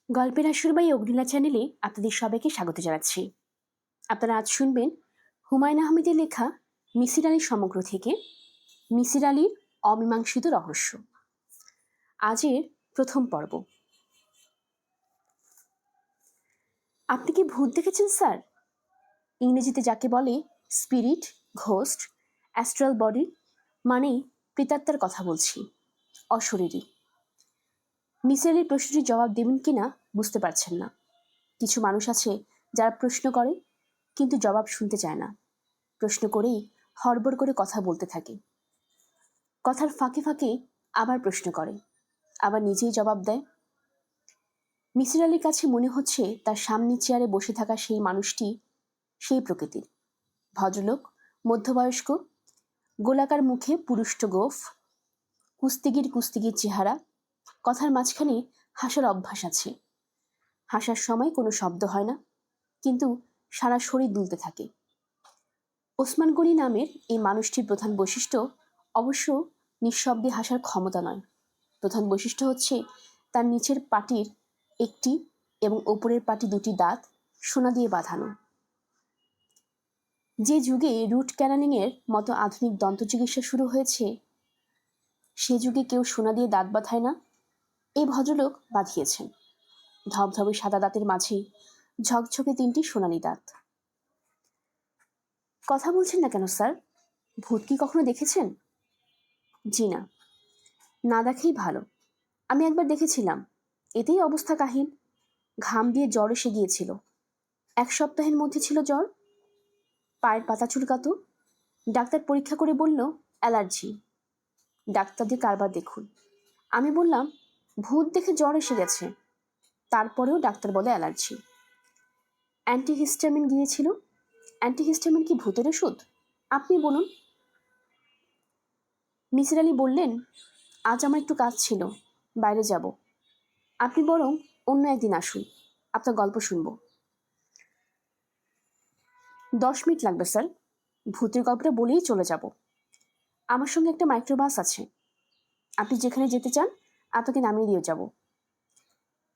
গল্পের আসরবাই অগ্নিলা চ্যানেলে আপনাদের সবাইকে স্বাগত জানাচ্ছি। আপনারা আজ শুনবেন হুমায়ুন আহমেদের লেখা মিসির আলীর সমগ্র থেকে মিসির আলীর অমীমাংসিত রহস্য। আজের প্রথম পর্ব। আপনি কি ভূত দেখেছেন স্যার? ইংরেজিতে যাকে বলে স্পিরিট, ঘোস্ট, অ্যাস্ট্রাল বডি, মানে প্রেতাত্মার কথা বলছি, অশরীরী। মিসির আলীর প্রশ্নটির জবাব দেবেন কিনা বুঝতে পারছেন না। কিছু মানুষ আছে যারা প্রশ্ন করে কিন্তু জবাব শুনতে চায় না, প্রশ্ন করেই হড়বড় করে কথা বলতে থাকে। কথার ফাঁকে ফাঁকে আবার প্রশ্ন করে, আবার নিজেই জবাব দেয়। মিসির আলীর কাছে মনে হচ্ছে তার সামনের চেয়ারে বসে থাকা সেই মানুষটি সেই প্রকৃতির ভদ্রলোক, মধ্যবয়স্ক, গোলাকার মুখে পুরুষ্ট গোঁফ, কুস্তিগির চেহারা। কথার মাঝখানে হাসার অভ্যাস আছে। হাসার সময় কোনো শব্দ হয় না, কিন্তু সারা শরীর দুলতে থাকে। ওসমান গনি নামের এই মানুষটির প্রধান বৈশিষ্ট্য অবশ্য নিঃশব্দে হাসার ক্ষমতা নয়। প্রধান বৈশিষ্ট্য হচ্ছে তার নিচের পাটির একটি এবং ওপরের পাটি দুটি দাঁত সোনা দিয়ে বাঁধানো। যে যুগে রুট ক্যানালিংয়ের মতো আধুনিক দন্ত চিকিৎসা শুরু হয়েছে, সে যুগে কেউ সোনা দিয়ে দাঁত বাঁধায় না। এই ভদ্রলোক বাঁধিয়েছেন। ধবধবে সাদা দাঁতের মাঝে ঝকঝকে তিনটি সোনালি দাঁত। কথা বলছেন না কেন স্যার? ভূত কি কখনো দেখেছেন? জি না, না দেখেই ভালো। আমি একবার দেখেছিলাম, এতেই অবস্থা কাহিল। ঘাম দিয়ে জ্বর এসে গিয়েছিল। 1 সপ্তাহের মধ্যে ছিল জ্বর। পায়ের পাতা চুলকাতো। ডাক্তার পরীক্ষা করে বলল অ্যালার্জি। ডাক্তারদের কারবার দেখুন। আমি বললাম ভূত দেখে জ্বর এসে গেছে। তারপরেও ডাক্তার বলে অ্যালার্জি। অ্যান্টিহিস্টামিন গিয়েছিল। অ্যান্টিহিস্টামিন কি ভূতের ওষুধ? আপনি বলুন। মিসির আলী বললেন, আজ আমার একটু কাজ ছিল, বাইরে যাব। আপনি বরং অন্য একদিন আসুন, আপনার গল্প শুনবো। 10 মিনিট লাগবে স্যার। ভূতের গল্পটা বলেই চলে যাব। আমার সঙ্গে একটা মাইক্রোবাস আছে। আপনি যেখানে যেতে চান আপনাকে নামিয়ে দিয়ে যাব।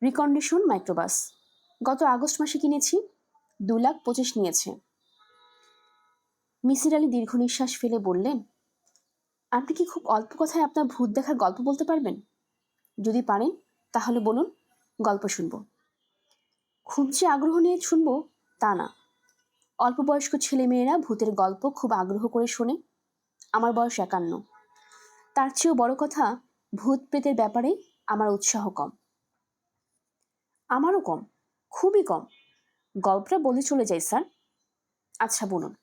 Recondition microbus. গত আগস্ট মাসে কিনেছি। 2,25,000 নিয়েছে। মিসির আলী দীর্ঘ নিঃশ্বাস ফেলে বললেন, আপনি কি খুব অল্প কথায় আপনার ভূত দেখার গল্প বলতে পারবেন? যদি পারেন তাহলে বলুন, গল্প শুনবো। খুব যে আগ্রহ নিয়ে শুনবো তা না। অল্প বয়স্ক ছেলেমেয়েরা ভূতের গল্প খুব আগ্রহ করে শোনে। আমার বয়স 51। তার চেয়েও বড় কথা, ভূত প্রেতের ব্যাপারে আমার উৎসাহ কম। আমারও কম, খুবই কম। গল্পটা বলে চলে যাই স্যার। আচ্ছা বলুন,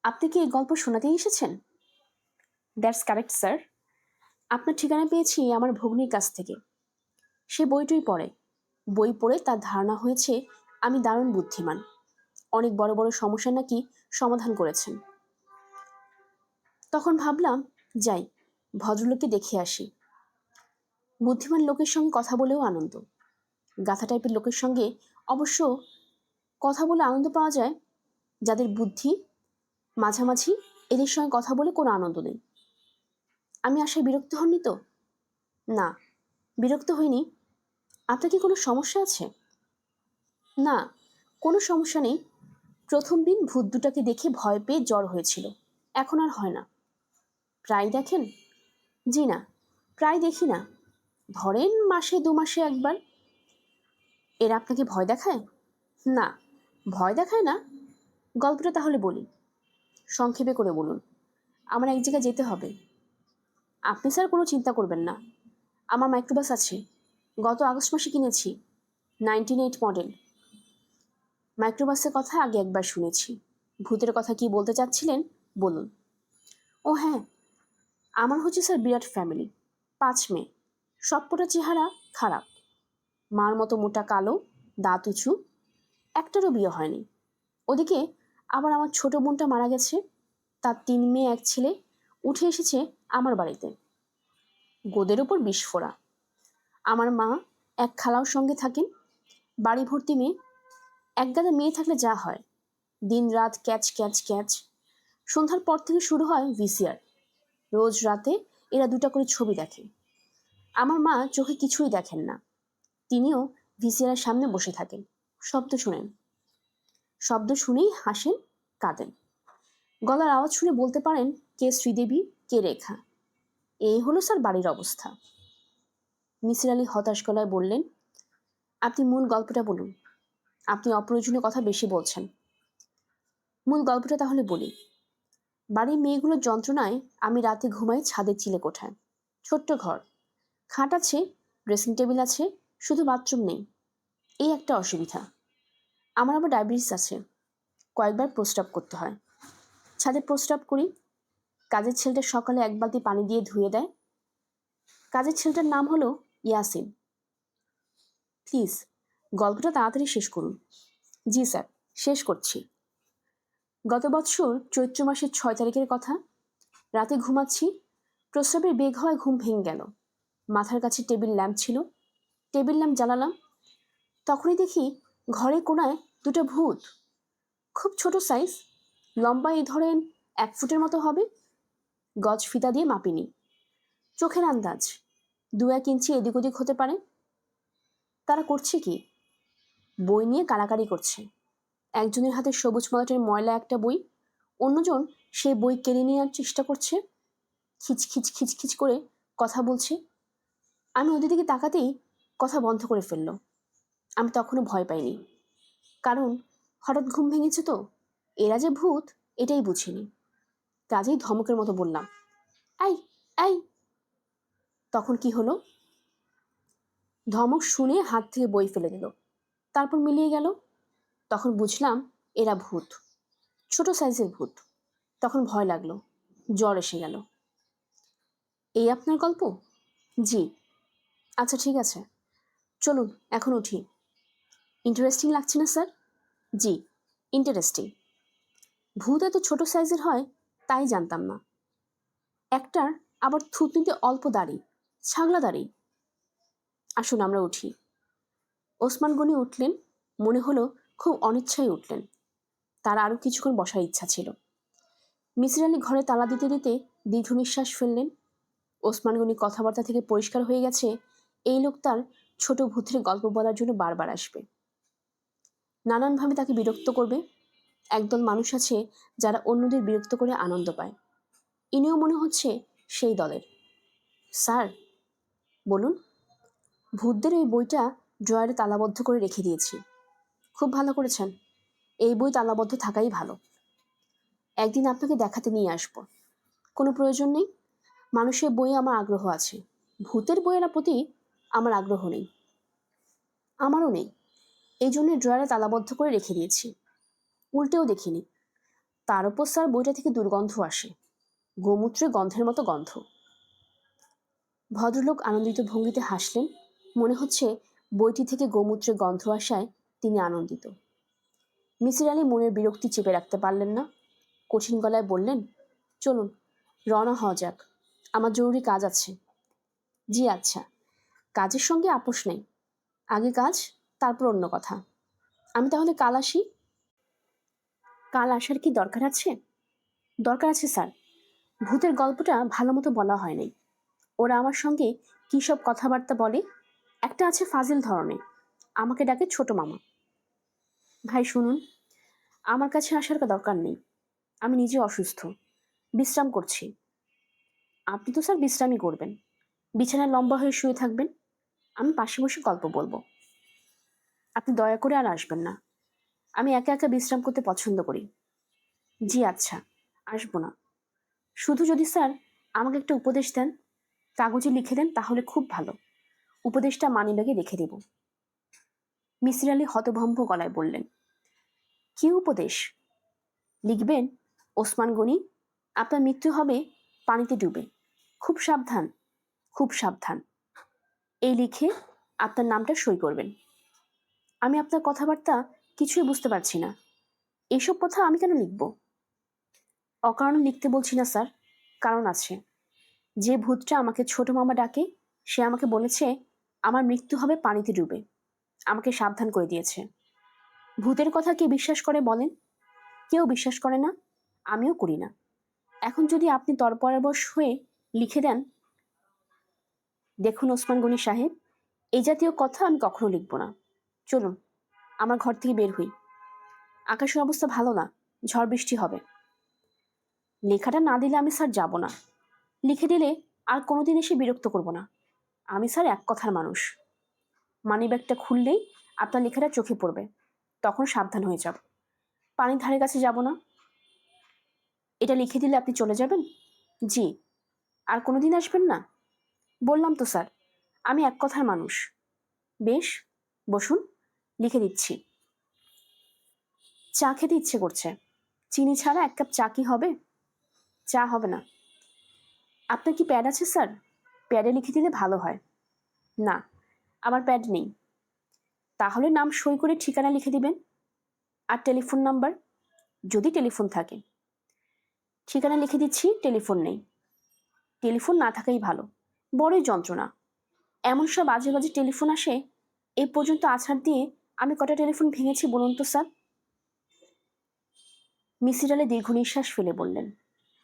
আপনি কি এই গল্প শোনাতেই এসেছেন? That's correct sir. আপনার ঠিকানা পেয়েছি আমার ভগ্নির কাছ থেকে। সে বইটই পড়ে। বই পড়ে তার ধারণা হয়েছে আমি দারুণ বুদ্ধিমান। অনেক বড় বড় সমস্যা নাকি সমাধান করেছেন। তখন ভাবলাম যাই, ভদ্রলোককে দেখে আসি। বুদ্ধিমান লোকের সঙ্গে কথা বলেও আনন্দ। গাধা টাইপের লোকের সঙ্গে অবশ্য কথা বলে আনন্দ পাওয়া যায়। যাদের বুদ্ধি মাঝামাঝি, এদের সঙ্গে কথা বলে কোনো আনন্দ নেই। আমি আশায় বিরক্ত হননি তো? না, বিরক্ত হইনি। আপনার কি কোনো সমস্যা আছে? না, কোনো সমস্যা নেই। প্রথম দিন ভূত দুটাকে দেখে ভয় পেয়ে জ্বর হয়েছিল, এখন আর হয় না। প্রায় দেখেন? জি না, প্রায় দেখি না। ধরেন মাসে 2 মাসে একবার। এরা আপনাকে ভয় দেখায়? না, ভয় দেখায় না। গল্পটা তাহলে বলি, সংক্ষেপে করে বলুন। আমার এক জায়গায় যেতে হবে। আপনি স্যার কোনো চিন্তা করবেন না, আমার মাইক্রোবাস আছে। গত আগস্ট মাসে কিনেছি, 98 মডেল। মাইক্রোবাসের কথা আগে একবার শুনেছি। ভূতের কথা কি বলতে চাচ্ছিলেন বলুন। ও হ্যাঁ, আমার হচ্ছে স্যার বিরাট ফ্যামিলি। 5 মেয়ে, সবকটা চেহারা খারাপ। মার মতো মোটা কালো, দাঁত উঁচু, একটারও বিয়ে হয়নি। ওদিকে আবার আমার ছোট বোনটা মারা গেছে। তার 3 মেয়ে 1 ছেলে উঠে এসেছে আমার বাড়িতে। গোদের ওপর বিস্ফোরা। আমার মা এক খালার সঙ্গে থাকেন। বাড়ি ভর্তি মেয়ে। এক গাদা মেয়ে থাকলে যা হয়, দিন রাত ক্যাচ ক্যাচ ক্যাচ। সন্ধ্যার পর থেকে শুরু হয় ভিসিআর। রোজ রাতে এরা 2টা করে ছবি দেখে। আমার মা চোখে কিছুই দেখেন না। তিনিও ভিসিআরের সামনে বসে থাকেন, শব্দ শুনেন, শব্দ শুনেই হাসেন, কাঁদেন। গলার আওয়াজ শুনে বলতে পারেন কে শ্রীদেবী, কে রেখা। এই হলো স্যার বাড়ির অবস্থা। মিসির আলি হতাশ গলায় বললেন, আপনি মূল গল্পটা বলুন। আপনি অপ্রয়োজনীয় কথা বেশি বলছেন। মূল গল্পটা তাহলে বলি। বাড়ির মেয়েগুলোর যন্ত্রণায় আমি রাতে ঘুমাই ছাদের চিলে কোঠায়। ছোট্ট ঘর, খাট আছে, ড্রেসিং টেবিল আছে, শুধু বাথরুম নেই। এই একটা অসুবিধা। আমার আবার ডায়াবেটিস আছে, কয়েকবার প্রস্রাব করতে হয়। ছাদে প্রস্রাব করি। কাজের ছেলেটা সকালে এক বালতি পানি দিয়ে ধুয়ে দেয়। কাজের ছেলেটার নাম হলো ইয়াসিন। প্লিজ গল্পটা তাড়াতাড়ি শেষ করুন। জি স্যার, শেষ করছি। গত বৎসর চৈত্র মাসের 6 তারিখের কথা। রাতে ঘুমাচ্ছি, প্রস্রাবের বেগ হওয়ায় ঘুম ভেঙে গেল। মাথার কাছে টেবিল ল্যাম্প ছিল, টেবিল ল্যাম্প জ্বালালাম। তখনই দেখি ঘরে কোনায় দুটো ভূত। খুব ছোট সাইজ, লম্বা এই ধরেন 1 ফুটের মতো হবে। গজ ফিতা দিয়ে মাপিনি, চোখের আন্দাজ 2-1 ইঞ্চি এদিক ওদিক হতে পারে। তারা করছে কি? বই নিয়ে কাড়াকাড়ি করছে। একজনের হাতে সবুজ মলাটের ময়লা একটা বই, অন্যজন সেই বই কেড়ে নেওয়ার চেষ্টা করছে। খিচখিচ খিচখিচ করে কথা বলছে। আমি ওদের দিকে তাকাতেই কথা বন্ধ করে ফেললো। আমি তখনও ভয় পাইনি, কারণ হঠাৎ ঘুম ভেঙেছে তো, এরা যে ভূত এটাই বুঝিনি। কাজেই ধমকের মতো বললাম, এই এই। তখন কি হলো? ধমক শুনে হাত থেকে বই ফেলে দিল, তারপর মিলিয়ে গেল। তখন বুঝলাম এরা ভূত, ছোট সাইজের ভূত। তখন ভয় লাগলো, জ্বর এসে গেল। এই আপনার গল্প? জি। আচ্ছা ঠিক আছে, চলুন এখন উঠি। ইন্টারেস্টিং লাগছে না স্যার? জি, ইন্টারেস্টিং। ভূত এত ছোট সাইজের হয় তাই জানতাম না। একটার আবার থুতনিতে অল্প দাড়ি, ছাগলা দাড়ি। আসুন আমরা উঠি। ওসমান গনি উঠলেন, মনে হলো খুব অনিচ্ছায় উঠলেন। তার আরও কিছুক্ষণ বসার ইচ্ছা ছিল। মিসির আলি ঘরে তালা দিতে দিতে দীর্ঘ নিঃশ্বাস ফেললেন। ওসমান গনি কথাবার্তা থেকে পরিষ্কার হয়ে গেছে এই লোক তার ছোট ভূতের গল্প বলার জন্য বারবার আসবে, নানানভাবে তাকে বিরক্ত করবে। একদল মানুষ আছে যারা অন্যদের বিরক্ত করে আনন্দ পায়। ইনিও মনে হচ্ছে সেই দলের। স্যার বলুন। ভূতদের এই বইটা ড্রয়ারে তালাবদ্ধ করে রেখে দিয়েছি। খুব ভালো করেছেন, এই বই তালাবদ্ধ থাকাই ভালো। একদিন আপনাকে দেখাতে নিয়ে আসব। কোনো প্রয়োজন নেই, মানুষের বইয়ে আমার আগ্রহ আছে, ভূতের বইয়ের প্রতি আমার আগ্রহ নেই। আমারও নেই, এই জন্য ড্রয়ারে তালাবদ্ধ করে রেখে দিয়েছি। উল্টেও দেখিনি। তার উপর স্যার বইটা থেকে দুর্গন্ধ আসে, গোমূত্রের গন্ধের মতো গন্ধ। ভদ্রলোক আনন্দিত ভঙ্গিতে হাসলেন। মনে হচ্ছে বইটি থেকে গোমূত্রের গন্ধ আসায় তিনি আনন্দিত। মিসির আলি মনের বিরক্তি চেপে রাখতে পারলেন না, কঠিন গলায় বললেন, চলুন রওনা হওয়া যাক, আমার জরুরি কাজ আছে। জি আচ্ছা, কাজের সঙ্গে আপোষ নেই, আগে কাজ তারপর অন্য কথা। আমি তাহলে কাল আসি? কাল আসার কি দরকার আছে? দরকার আছে স্যার। ভূতের গল্পটা ভালো মতো বলা হয়নি। ওরা আমার সঙ্গে কী সব কথাবার্তা বলে। একটা আছে ফাজিল ধরনের, আমাকে ডাকে ছোট মামা। ভাই শুনুন, আমার কাছে আসার দরকার নেই। আমি নিজে অসুস্থ, বিশ্রাম করছি। আপনি তো স্যার বিশ্রামই করবেন, বিছানায় লম্বা হয়ে শুয়ে থাকবেন, আমি পাশে বসে গল্প বলবো। আপনি দয়া করে আর আসবেন না, আমি একা একা বিশ্রাম করতে পছন্দ করি। জি আচ্ছা, আসবো না। শুধু যদি স্যার আমাকে একটা উপদেশ দেন, কাগজে লিখে দেন, তাহলে খুব ভালো। উপদেশটা মানিব্যাগে রেখে দেব। মিসির আলি হতভম্ব গলায় বললেন, কি উপদেশ? লিখবেন, ওসমান গনি, আপনার মৃত্যু হবে পানিতে ডুবে, খুব সাবধান, খুব সাবধান। এই লিখে আপনার নামটা সই করবেন। আমি আপনার কথাবার্তা কিছুই বুঝতে পারছি না, এইসব কথা আমি কেন লিখব? অকারণে লিখতে বলছি না স্যার, কারণ আছে। যে ভূতটা আমাকে ছোট মামা ডাকে, সে আমাকে বলেছে আমার মৃত্যু হবে পানিতে ডুবে, আমাকে সাবধান করে দিয়েছে। ভূতের কথা কে বিশ্বাস করে বলেন? কেউ বিশ্বাস করে না, আমিও করি না। এখন যদি আপনি তরপরাবশ হয়ে লিখে দেন, দেখুন ওসমান গনি সাহেব, এই জাতীয় কথা আমি কখনো লিখব না। চলুন আমার ঘর থেকে বের হই। আকাশের অবস্থা ভালো না, ঝড় বৃষ্টি হবে। লেখাটা না দিলে আমি স্যার যাব না। লিখে দিলে আর কোনোদিন এসে বিরক্ত করব না। আমি স্যার এক কথার মানুষ। মানিব্যাগটা খুললেই আপনার লেখাটা চোখে পড়বে, তখন সাবধান হয়ে যাব। পানির ধারে কাছে যাব না। এটা লিখে দিলে আপনি চলে যাবেন? জি। আর কোনোদিন আসবেন না? বললাম তো স্যার, আমি এক কথার মানুষ। বেশ, বসুন, লিখে দিচ্ছি। চা খেতে ইচ্ছে করছে। চিনি ছাড়া এক কাপ চা কি হবে? চা হবে না। আপনার কি প্যাড আছে স্যার? প্যাডে লিখে দিলে ভালো হয়। না, আমার প্যাড নেই। তাহলে নাম সই করে ঠিকানা লিখে দিবেন, আর টেলিফোন নাম্বার, যদি টেলিফোন থাকে। ঠিকানা লিখে দিচ্ছি, টেলিফোন নেই। টেলিফোন না থাকাই ভালো, বড়ই যন্ত্রণা। এমন সব বাজে বাজে টেলিফোন আসে, এ পর্যন্ত আছাড় দিয়ে আমি কটা টেলিফোন ভেঙেছি বলুন তো স্যার? মিসির আলি দীর্ঘ নিঃশ্বাস ফেলে বললেন,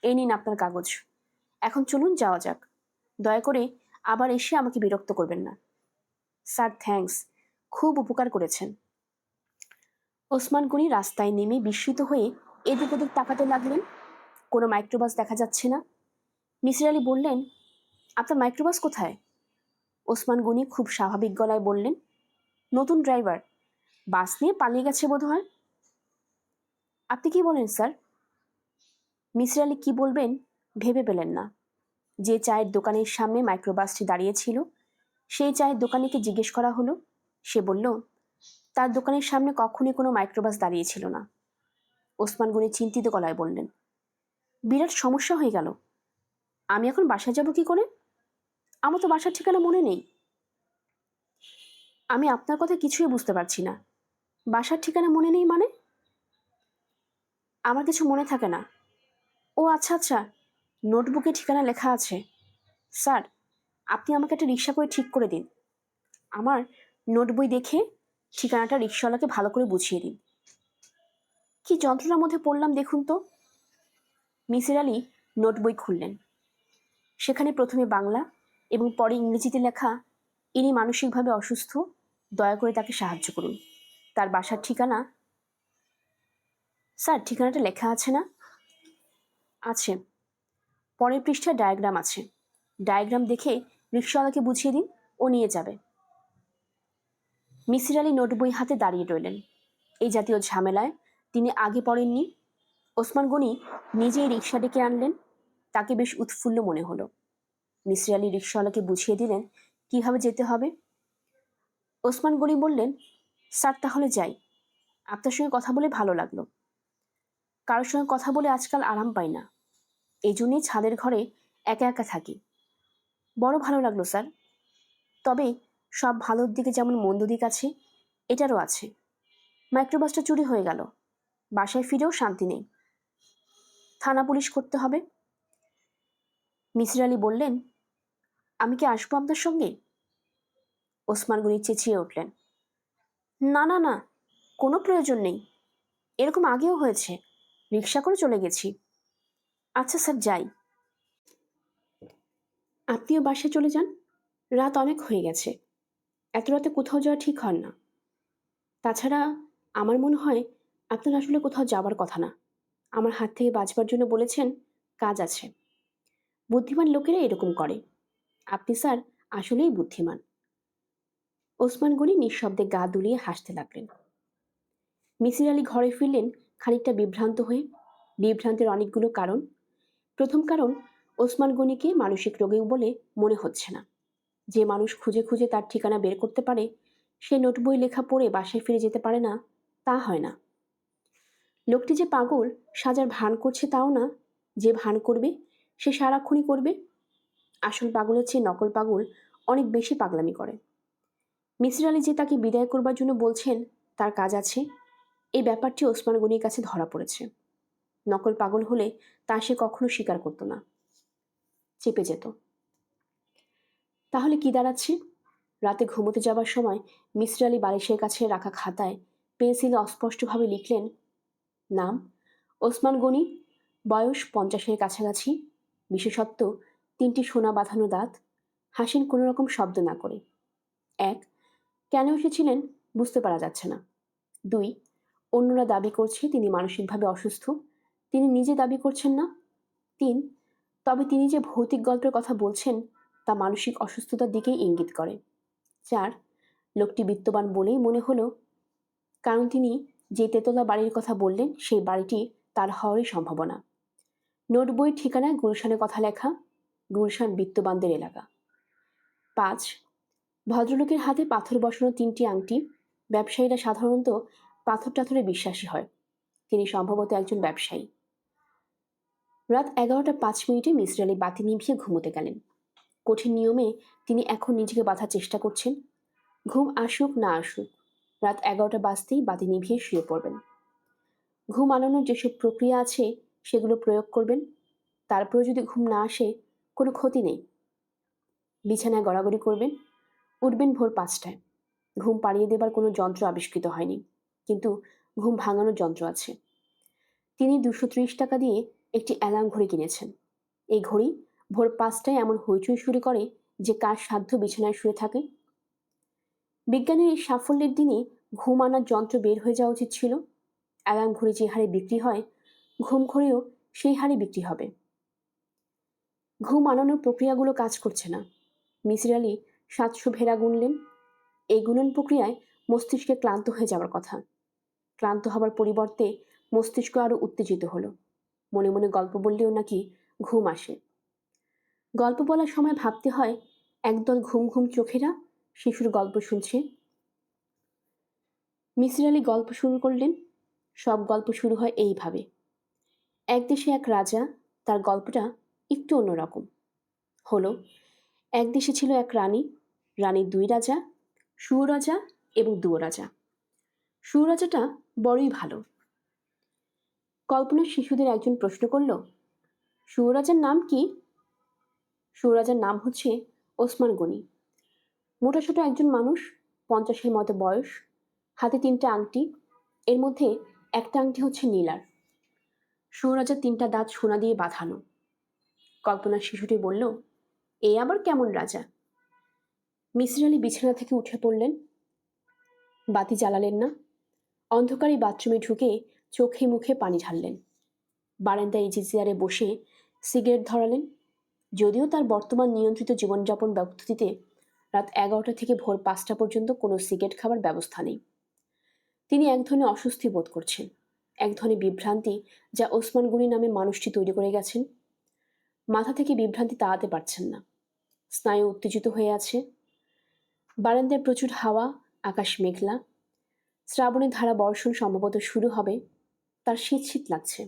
এই নিন আপনার কাগজ। এখন চলুন যাওয়া যাক। দয়া করে আবার এসে আমাকে বিরক্ত করবেন না। স্যার থ্যাঙ্কস, খুব উপকার করেছেন। ওসমান গনি রাস্তায় নেমে বিস্মিত হয়ে এদিক ওদিক তাকাতে লাগলেন। কোনো মাইক্রোবাস দেখা যাচ্ছে না। মিসির আলি বললেন, আপনার মাইক্রোবাস কোথায়? ওসমান গনি খুব স্বাভাবিক গলায় বললেন, নতুন ড্রাইভার, বাস নিয়ে পালিয়ে গেছে বোধ হয়। আপনি কি বলেন স্যার? মিসির আলি কি বলবেন ভেবে পেলেন না। যে চায়ের দোকানের সামনে মাইক্রোবাসটি দাঁড়িয়েছিল, সেই চায়ের দোকানিকে জিজ্ঞেস করা হলো। সে বলল, তার দোকানের সামনে কখনই কোনো মাইক্রোবাস দাঁড়িয়ে ছিল না। ওসমান গনি চিন্তিত গলায় বললেন, বিরাট সমস্যা হয়ে গেল। আমি এখন বাসায় যাব কি করে? আমার তো বাসার ঠিকানা মনে নেই। আমি আপনার কথা কিছুই বুঝতে পারছি না। বাসার ঠিকানা মনে নেই মানে? আমার কিছু মনে থাকে না। ও আচ্ছা আচ্ছা, নোটবুকে ঠিকানা লেখা আছে। স্যার, আপনি আমাকে একটা রিক্সা করে ঠিক করে দিন। আমার নোট বই দেখে ঠিকানাটা রিক্সাওয়ালাকে ভালো করে বুঝিয়ে দিন। কি যন্ত্রণার মধ্যে পড়লাম দেখুন তো। মিসির আলি নোট বই খুললেন। সেখানে প্রথমে বাংলা এবং পরে ইংরেজিতে লেখা, ইনি মানসিকভাবে অসুস্থ, দয়া করে তাকে সাহায্য করুন। তার বাসার ঠিকানা। স্যার, ঠিকানাটা লেখা আছে না? আছে। পরের পৃষ্ঠায় ডায়াগ্রাম আছে। ডায়াগ্রাম দেখে রিক্সাওয়ালাকে বুঝিয়ে দিন, ও নিয়ে যাবে। মিসির আলি নোট বই হাতে দাঁড়িয়ে রইলেন। এই জাতীয় ঝামেলায় তিনি আগে পড়েননি। ওসমান গনি নিজেই রিক্সা ডেকে আনলেন। তাকে বেশ উৎফুল্ল মনে হলো। মিসির আলি রিক্সাওয়ালাকে বুঝিয়ে দিলেন কিভাবে যেতে হবে। ওসমান গনি বললেন, স্যার তাহলে যাই। আপনার সঙ্গে কথা বলে ভালো লাগলো। কারোর সঙ্গে কথা বলে আজকাল আরাম পাই না। এই জন্যই ছাদের ঘরে একা একা থাকি। বড় ভালো লাগলো স্যার। তবে সব ভালোর দিকে যেমন মন্দ দিক আছে, এটারও আছে। মাইক্রোবাসটা চুরি হয়ে গেল, বাসায় ফিরেও শান্তি নেই। থানা পুলিশ করতে হবে। মিসির আলি বললেন, আমি কি আসবো আপনার সঙ্গে? ওসমান গনি চেঁচিয়ে উঠলেন, না না না, কোনো প্রয়োজন নেই। এরকম আগেও হয়েছে, রিক্সা করে চলে গেছি। আচ্ছা স্যার, যাই। আপনিও বাসায় চলে যান, রাত অনেক হয়ে গেছে। এত রাতে কোথাও যাওয়া ঠিক হয় না। তাছাড়া আমার মনে হয় আপনার আসলে কোথাও যাবার কথা না। আমার হাত থেকে বাঁচবার জন্য বলেছেন, কাজ আছে। বুদ্ধিমান লোকেরা এরকম করে। আপনি স্যার আসলেই বুদ্ধিমান। ওসমান গনি নিঃশব্দে গা দুলিয়ে হাসতে লাগলেন। মিসির আলি ঘরে ফিরলেন খানিকটা বিভ্রান্ত হয়ে। বিভ্রান্তের অনেকগুলো কারণ। প্রথম কারণ, ওসমান গনিকে মানসিক রোগী বলে মনে হচ্ছে না। যে মানুষ খুঁজে খুঁজে তার ঠিকানা বের করতে পারে, সে নোটবই লেখা পড়ে বাসায় ফিরে যেতে পারে না, তা হয় না। লোকটি যে পাগল সাজার ভান করছে তাও না। যে ভান করবে সে সারাক্ষণই করবে। আসল পাগলের চেয়ে নকল পাগল অনেক বেশি পাগলামি করে। মিসির আলি যে তাকে বিদায় করবার জন্য বলছেন তার কাজ আছে, এই ব্যাপারটি ওসমান গনির কাছে ধরা পড়েছে। নকল পাগল হলে তা সে কখনো স্বীকার করত না, চেপে যেত। তাহলে কি দাঁড়াচ্ছে? রাতে ঘুমোতে যাবার সময় মিসির আলি বালিশের কাছে রাখা খাতায় পেন্সিলে অস্পষ্টভাবে লিখলেন, নাম ওসমান গনি, বয়স 50-এর কাছাকাছি, বিশেষত্ব 3টি সোনা বাঁধানো দাঁত, হাসেন কোনো রকম শব্দ না করে। 1. কেন এসেছিলেন বুঝতে পারা যাচ্ছে না। 2, অন্যরা দাবি করছে তিনি মানসিকভাবে অসুস্থ, তিনি নিজে দাবি করছেন না। 3, তবে তিনি যে ভৌতিক গল্পের কথা বলছেন তা মানসিক অসুস্থতার দিকেই ইঙ্গিত করে। 4, লোকটি বিত্তবান বলেই মনে হলো, কারণ তিনি যে তেতলা বাড়ির কথা বললেন সেই বাড়িটি তার হওয়ারই সম্ভাবনা। নোট বইয়ের ঠিকানায় গুলশানের কথা লেখা, গুলশান বিত্তবানদের এলাকা। 5, ভদ্রলোকের হাতে পাথর বসানো 3টি আংটি। ব্যবসায়ীরা সাধারণত পাথর টাথরে বিশ্বাসী হয়, তিনি সম্ভবত একজন ব্যবসায়ী। রাত 11:05 মিসির আলি বাতি নিভিয়ে ঘুমোতে গেলেন। কঠিন নিয়মে তিনি এখন নিজেকে বাঁধার চেষ্টা করছেন। ঘুম আসুক না আসুক, রাত 11টা বাজতেই বাতি নিভিয়ে শুয়ে পড়বেন। ঘুম আনানোর যেসব প্রক্রিয়া আছে সেগুলো প্রয়োগ করবেন। তারপরেও যদি ঘুম না আসে, কোনো ক্ষতি নেই। বিছানায় গড়াগড়ি করবেন, উঠবেন ভোর 5টায়। ঘুম পাড়িয়ে দেবার কোনো যন্ত্র আবিষ্কৃত হয়নি, কিন্তু ঘুম ভাঙানোর যন্ত্র আছে। তিনি 230 টাকা দিয়ে একটি অ্যালার্ম ঘড়ি কিনেছেন। এই ঘড়ি ভোর 5টায় এমন হইচই শুরু করে যে কার সাধ্য বিছানায় শুয়ে থাকে। বিজ্ঞানের এই সাফল্যের দিনে ঘুম আনার যন্ত্র বের হয়ে যাওয়া উচিত ছিল। অ্যালার্ম ঘড়ি যে হারে বিক্রি হয়, ঘুম ঘড়িও সেই হারে বিক্রি হবে। ঘুম আনানোর প্রক্রিয়াগুলো কাজ করছে না। মিসির আলি 700 ভেড়া গুনলেন। এই গুণন প্রক্রিয়ায় মস্তিষ্কে ক্লান্ত হয়ে যাওয়ার কথা। ক্লান্ত হবার পরিবর্তে মস্তিষ্ক আরো উত্তেজিত হলো। মনে মনে গল্প বললেও নাকি ঘুম আসে। গল্প বলার সময় ভাবতে হয়, একদল ঘুম ঘুম চোখেরা শিশুর গল্প শুনছে। মিসির আলি গল্প শুরু করলেন। সব গল্প শুরু হয় এইভাবে। এক দেশে এক রাজা, তার গল্পটা একটু অন্যরকম। হলো, এক দেশে ছিল এক রানী, রানীর 2 রাজা, সুরাজা এবং দুয়োরাজা। সুরাজাটা বড়ই ভালো। কল্পনার শিশুদের একজন প্রশ্ন করল, সুরাজার নাম কি? সুরাজার নাম হচ্ছে ওসমান গনি। মোটাসোটা একজন মানুষ, 50-এর মতো বয়স, হাতে 3টা আংটি, এর মধ্যে একটা আংটি হচ্ছে নীলার। সুরাজার 3টা দাঁত সোনা দিয়ে বাঁধানো। কল্পনার শিশুটি বলল, এ আবার কেমন রাজা? মিসির আলি বিছানা থেকে উঠে পড়লেন। বাতি জ্বালালেন না। অন্ধকারে বাথরুমে ঢুকে চোখে মুখে পানি ঢাললেন। বারান্দায় ইজি চেয়ারে বসে সিগারেট ধরালেন। যদিও তার বর্তমান নিয়ন্ত্রিত জীবনযাপন পদ্ধতিতে রাত 11টা থেকে ভোর 5টা পর্যন্ত কোনো সিগারেট খাবার ব্যবস্থা নেই। তিনি এক ধরনের অস্বস্তি বোধ করছেন, এক ধরনের বিভ্রান্তি যা ওসমান গনি নামে মানুষটি তৈরি করে গেছেন। মাথা থেকে বিভ্রান্তি তাড়াতে পারছেন না। স্নায়ু উত্তেজিত হয়ে আছে। বারান্দায় প্রচুর হাওয়া, আকাশ মেঘলা। শ্রাবণের ধারা বর্ষণ সম্ভবত শুরু হবে। তার শীত শীত লাগছে।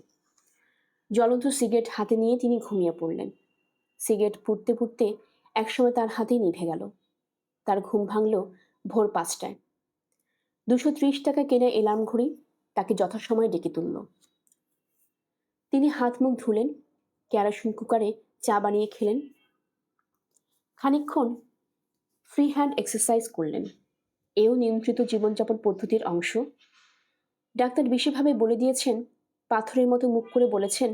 জ্বলন্ত সিগারেট হাতে নিয়ে তিনি ঘুমিয়ে পড়লেন। সিগারেট পুড়তে পুড়তে একসময় তার হাতেই নিভে গেল। তার ঘুম ভাঙল ভোর 5টায়। 230 টাকা কেনা এলার্ম ঘড়ি তাকে যথাসময়ে ডেকে তুলল। তিনি হাত মুখ ধুলেন, কেরোসিন কুকারে চা বানিয়ে খেলেন। খানিকক্ষণ ফ্রি হ্যান্ড এক্সারসাইজ করলেন। এও নিয়ন্ত্রিত জীবনযাপন পদ্ধতির অংশ। ডাক্তার বিশেষভাবে বলে দিয়েছেন, পাথরের মতো মুখ করে বলেছেন,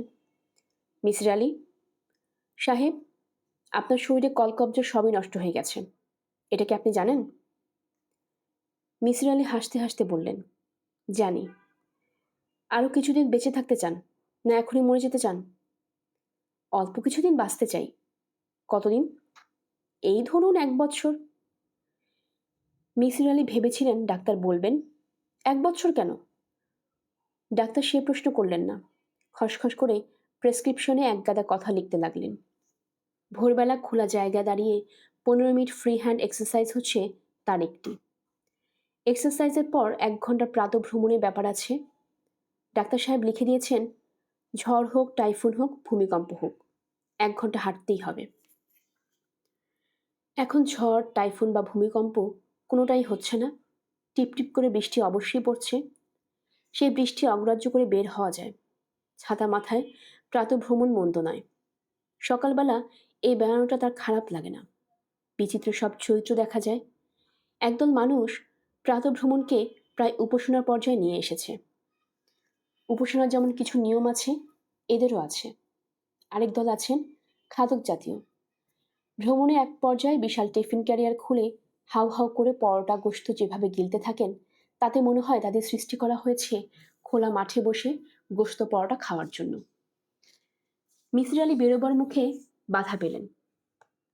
মিসির আলি সাহেব, আপনার শরীরে কলকব্জ সবই নষ্ট হয়ে গেছে। এটা কি আপনি জানেন? মিসির আলি হাসতে হাসতে বললেন, জানি। আরও কিছুদিন বেঁচে থাকতে চান, না এখনই মরে যেতে চান? অল্প কিছুদিন বাঁচতে চাই। কতদিন? এই ধরুন 1 বছর। মিসির আলি ভেবেছিলেন ডাক্তার বলবেন, 1 বছর কেন? ডাক্তার সে প্রশ্ন করলেন না। খসখস করে প্রেসক্রিপশনে একগাদা কথা লিখতে লাগলেন। ভোরবেলা খোলা জায়গায় দাঁড়িয়ে 15 মিনিট ফ্রি হ্যান্ড এক্সারসাইজ হচ্ছে তার একটি। এক্সারসাইজের পর 1 ঘন্টা প্রাতঃভ্রমণের ব্যাপার আছে। ডাক্তার সাহেব লিখে দিয়েছেন, ঝড় হোক, টাইফুন হোক, ভূমিকম্প হোক, 1 ঘন্টা হাঁটতেই হবে। এখন ঝড়, টাইফুন বা ভূমিকম্প কোনোটাই হচ্ছে না। টিপটিপ করে বৃষ্টি অবশ্যই পড়ছে। সেই বৃষ্টি অগ্রাহ্য করে বের হওয়া যায়। ছাতা মাথায় প্রাতঃভ্রমণ মন্দ নয়। সকালবেলা এই বেড়ানোটা তার খারাপ লাগে না। বিচিত্র সব চরিত্র দেখা যায়। একদল মানুষ প্রাতঃভ্রমণকে প্রায় উপাসনার পর্যায়ে নিয়ে এসেছে। উপাসনার যেমন কিছু নিয়ম আছে, এদেরও আছে। আরেক দল আছেন খাদক জাতীয়। ভ্রমণে এক পর্যায়ে বিশাল টিফিন ক্যারিয়ার খুলে হাউ হাউ করে পরোটা গোশত যেভাবে গিলতে থাকেন তাতে মনে হয় তাদের সৃষ্টি করা হয়েছে খোলা মাঠে বসে গোশত পরোটা খাওয়ার জন্য। মিসির আলি বেরোবার মুখে বাধা পেলেন।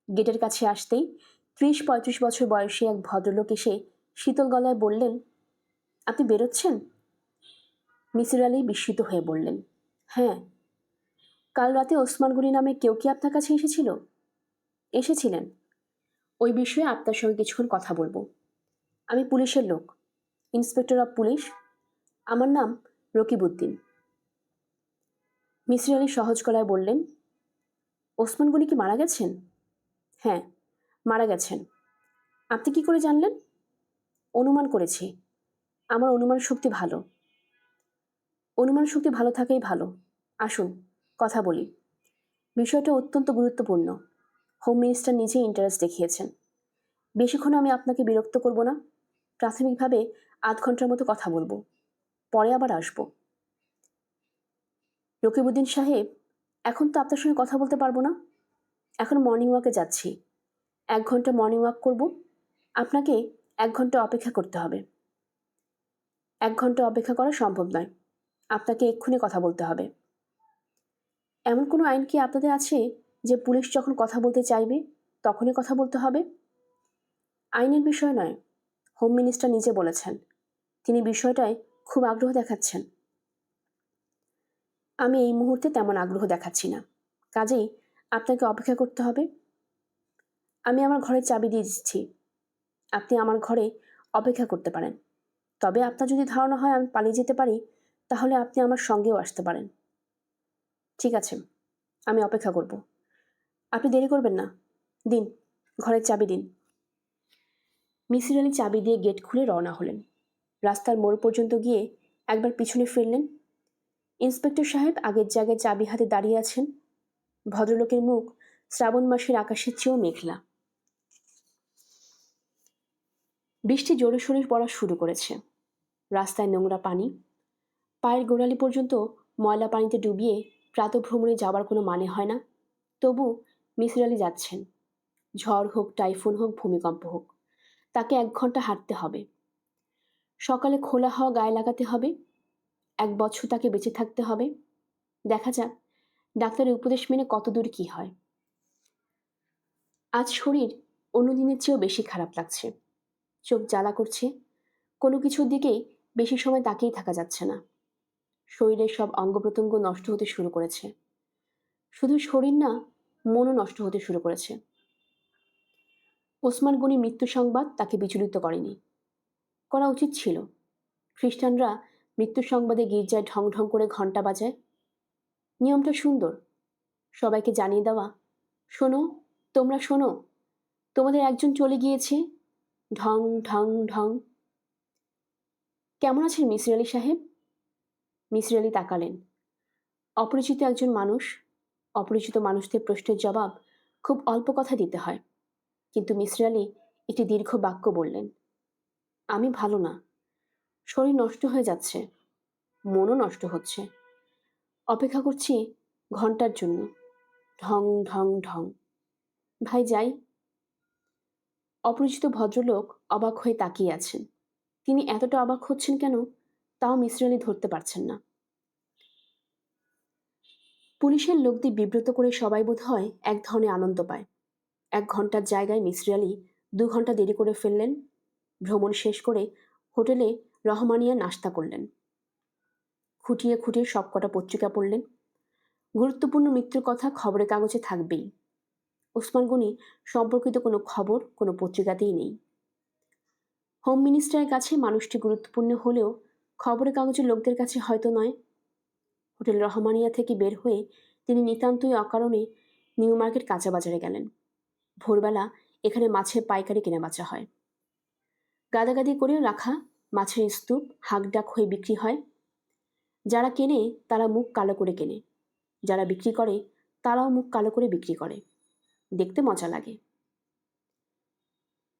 গেটের কাছে আসতেই ৩০-৩৫ বছর বয়সী এক ভদ্রলোক এসে শীতল গলায় বললেন, আপনি বেরোচ্ছেন? মিসির আলি বিস্মিত হয়ে বললেন, হ্যাঁ। কাল রাতে ওসমান গনি নামে কেউ কি আপনার কাছে এসেছিল? এসেছিলেন। ওই বিষয়ে আপনার সঙ্গে কিছুক্ষণ কথা বলবো। আমি পুলিশের লোক, ইন্সপেক্টর অফ পুলিশ। আমার নাম রকিবউদ্দিন। মিসির আলি সহজ গলায় বললেন, ওসমান গনি কি মারা গেছেন? হ্যাঁ, মারা গেছেন। আপনি কি করে জানলেন? অনুমান করেছি। আমার অনুমান শক্তি ভালো। অনুমান শক্তি ভালো থাকাই ভালো। আসুন কথা বলি। বিষয়টা অত্যন্ত গুরুত্বপূর্ণ। হোম মিনিস্টার নিজেই ইন্টারেস্ট দেখিয়েছেন। বেশিক্ষণ আমি আপনাকে বিরক্ত করব না। প্রাথমিকভাবে ৮ ঘন্টার মতো কথা বলবো, পরে আবার আসবো। রকিবউদ্দিন সাহেব, এখন তো আপনার সঙ্গে কথা বলতে পারবো না। এখন মর্নিং ওয়াকে যাচ্ছি। ১ ঘন্টা মর্নিং ওয়াক করব। আপনাকে ১ ঘন্টা অপেক্ষা করতে হবে। ১ ঘন্টা অপেক্ষা করা সম্ভব নয়। আপনাকে এক্ষুনি কথা বলতে হবে। এমন কোনো আইন কি আপনাদের আছে যে পুলিশ যখন কথা বলতে চাইবে তখনই কথা বলতে হবে? আইনের বিষয় নয়, হোম মিনিস্টার নিজে বলেছেন। তিনি বিষয়টায় খুব আগ্রহ দেখাচ্ছেন। আমি এই মুহূর্তে তেমন আগ্রহ দেখাচ্ছি না, কাজেই আপনাকে অপেক্ষা করতে হবে। আমি আমার ঘরের চাবি দিয়ে দিচ্ছি। আপনি আমার ঘরে অপেক্ষা করতে পারেন। তবে আপনার যদি ধারণা হয় আমি পালিয়ে যেতে পারি, তাহলে আপনি আমার সঙ্গেও আসতে পারেন। ঠিক আছে, আমি অপেক্ষা করব। আপনি দেরি করবেন না। দিন, ঘরের চাবি দিন। মিসির আলি চাবি দিয়ে গেট খুলে রওনা হলেন। রাস্তার মোড় পর্যন্ত গিয়ে একবার পিছনে ফিরলেন। ইন্সপেক্টর সাহেব আগের জায়গায় চাবি হাতে দাঁড়িয়ে আছেন। ভদ্রলোকের মুখ শ্রাবণ মাসের আকাশের চেয়েও মেঘলা। বৃষ্টি জোরে সোরে পড়া শুরু করেছে। রাস্তায় নোংরা পানি। পায়ের গোড়ালি পর্যন্ত ময়লা পানিতে ডুবিয়ে প্রাতঃভ্রমণে যাওয়ার কোনো মানে হয় না। তবু মিসির আলি যাচ্ছেন। ঝড় হোক, টাইফুন হোক, ভূমিকম্প হোক, তাকে ১ ঘন্টা হাঁটতে হবে। সকালে খোলা হাওয়া গায়ে লাগাতে হবে। ১ বছর তাকে বেঁচে থাকতে হবে। দেখা যাক ডাক্তারের উপদেশ মেনে কত দূর কি হয়। আজ শরীর অন্য দিনের চেয়েও বেশি খারাপ লাগছে। চোখ জ্বালা করছে। কোনো কিছুর দিকেই বেশি সময় তাকিয়ে থাকা যাচ্ছে না। শরীরের সব অঙ্গ প্রত্যঙ্গ নষ্ট হতে শুরু করেছে। শুধু শরীর না, মনও নষ্ট হতে শুরু করেছে। ওসমান গনির মৃত্যু সংবাদ তাকে বিচলিত করেনি। করা উচিত ছিল। খ্রিস্টানরা মৃত্যু সংবাদে গির্জায় ঢং ঢং করে ঘণ্টা বাজায়। নিয়মটা সুন্দর, সবাইকে জানিয়ে দেওয়া, শোনো, তোমরা শোনো, তোমাদের একজন চলে গিয়েছে, ঢং ঢং ঢং। কেমন আছেন মিসির আলি সাহেব? মিসির আলি তাকালেন। অপরিচিত একজন মানুষ। অপরিচিত মানুষদের প্রশ্নের জবাব খুব অল্প কথা দিতে হয়। কিন্তু মিসির আলি একটি দীর্ঘ বাক্য বললেন, আমি ভালো না। শরীর নষ্ট হয়ে যাচ্ছে, মনও নষ্ট হচ্ছে। অপেক্ষা করছি ঘন্টার জন্য, ঢং ঢং ঢং। ভাই যাই। অপরিচিত ভদ্রলোক অবাক হয়ে তাকিয়ে আছেন। তিনি এতটা অবাক হচ্ছেন কেন, তাও মিসির আলি ধরতে পারছেন না। পুলিশের লোকদের বিব্রত করে সবাই বোধ হয় এক ধরনের আনন্দ পায়। ১ ঘন্টার জায়গায় মিসির আলি ২ ঘন্টা দেরি করে ফেললেন। ভ্রমণ শেষ করে হোটেলে রহমানিয়া নাশতা করলেন। খুঁটিয়ে খুঁটিয়ে সবকটা পত্রিকা পড়লেন। গুরুত্বপূর্ণ মৃত্যুর কথা খবরের কাগজে থাকবেই। ওসমান গনি সম্পর্কিত কোনো খবর কোনো পত্রিকাতেই নেই। হোম মিনিস্টারের কাছে মানুষটি গুরুত্বপূর্ণ হলেও খবরের কাগজের লোকদের কাছে হয়তো নয়। হোটেল রহমানিয়া থেকে বের হয়ে তিনি নিতান্তই অকারণে নিউ মার্কেট কাঁচা বাজারে গেলেন। ভোরবেলা এখানে মাছের পাইকারি কেনাবেচা হয়। গাদাগাদি করে রাখা মাছের স্তূপ হাঁকডাক হয়ে বিক্রি হয়। যারা কেনে তারা মুখ কালো করে কেনে, যারা বিক্রি করে তারাও মুখ কালো করে বিক্রি করে। দেখতে মজা লাগে।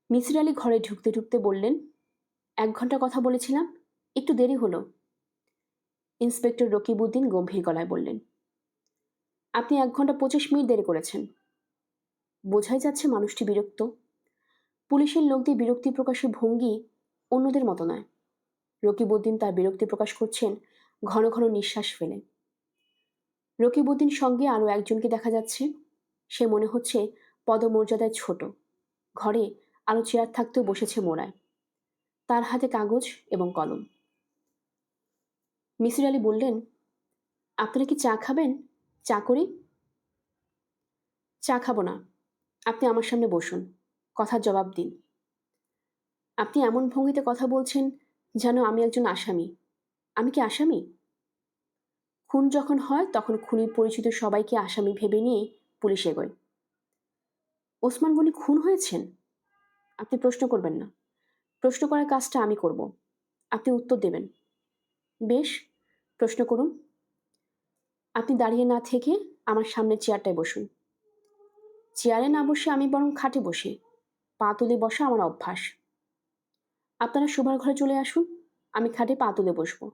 মিসির আলি ঘরে ঢুকতে ঢুকতে বললেন, ১ ঘন্টা কথা বলেছিলাম, একটু দেরি হলো। ইন্সপেক্টর রকিবউদ্দিন গম্ভীর গলায় বললেন, আপনি ১ ঘন্টা ২৫ মিনিট দেরি করেছেন। বোঝাই যাচ্ছে মানুষটি বিরক্ত। পুলিশের লোকদের বিরক্তি প্রকাশের ভঙ্গি অন্যদের মতো নয়। রকিবউদ্দিন তার বিরক্তি প্রকাশ করছেন ঘন ঘন নিঃশ্বাস ফেলে। রকিবউদ্দিন সঙ্গে আরও একজনকে দেখা যাচ্ছে। সে মনে হচ্ছে পদমর্যাদায় ছোট। ঘরে আরও চেয়ার থাকতেও বসেছে মোড়ায়। তার হাতে কাগজ এবং কলম। মিসির আলি বললেন, আপনারা কি চা খাবেন? চা করি? চা খাবো না, আপনি আমার সামনে বসুন, কথার জবাব দিন। আপনি এমন ভঙ্গিতে কথা বলছেন যেন আমি একজন আসামি। আমি কি আসামি? খুন যখন হয় তখন খুনির পরিচিত সবাইকে আসামি ভেবে নিয়েই পুলিশ এগোয়। ওসমান গনি খুন হয়েছেন? আপনি প্রশ্ন করবেন না। প্রশ্ন করার কাজটা আমি করব। আপনি উত্তর দেবেন। বেশ, প্রশ্ন করুন। আপনি দাঁড়িয়ে না থেকে আমার সামনের চেয়ারটায় বসুন। চেয়ারে না বসে আমি বরং খাটে বসি। পা তুলে বসা আমার অভ্যাস। আপনারা শোবার ঘরে চলে আসুন, আমি খাটে পা তুলে বসবো,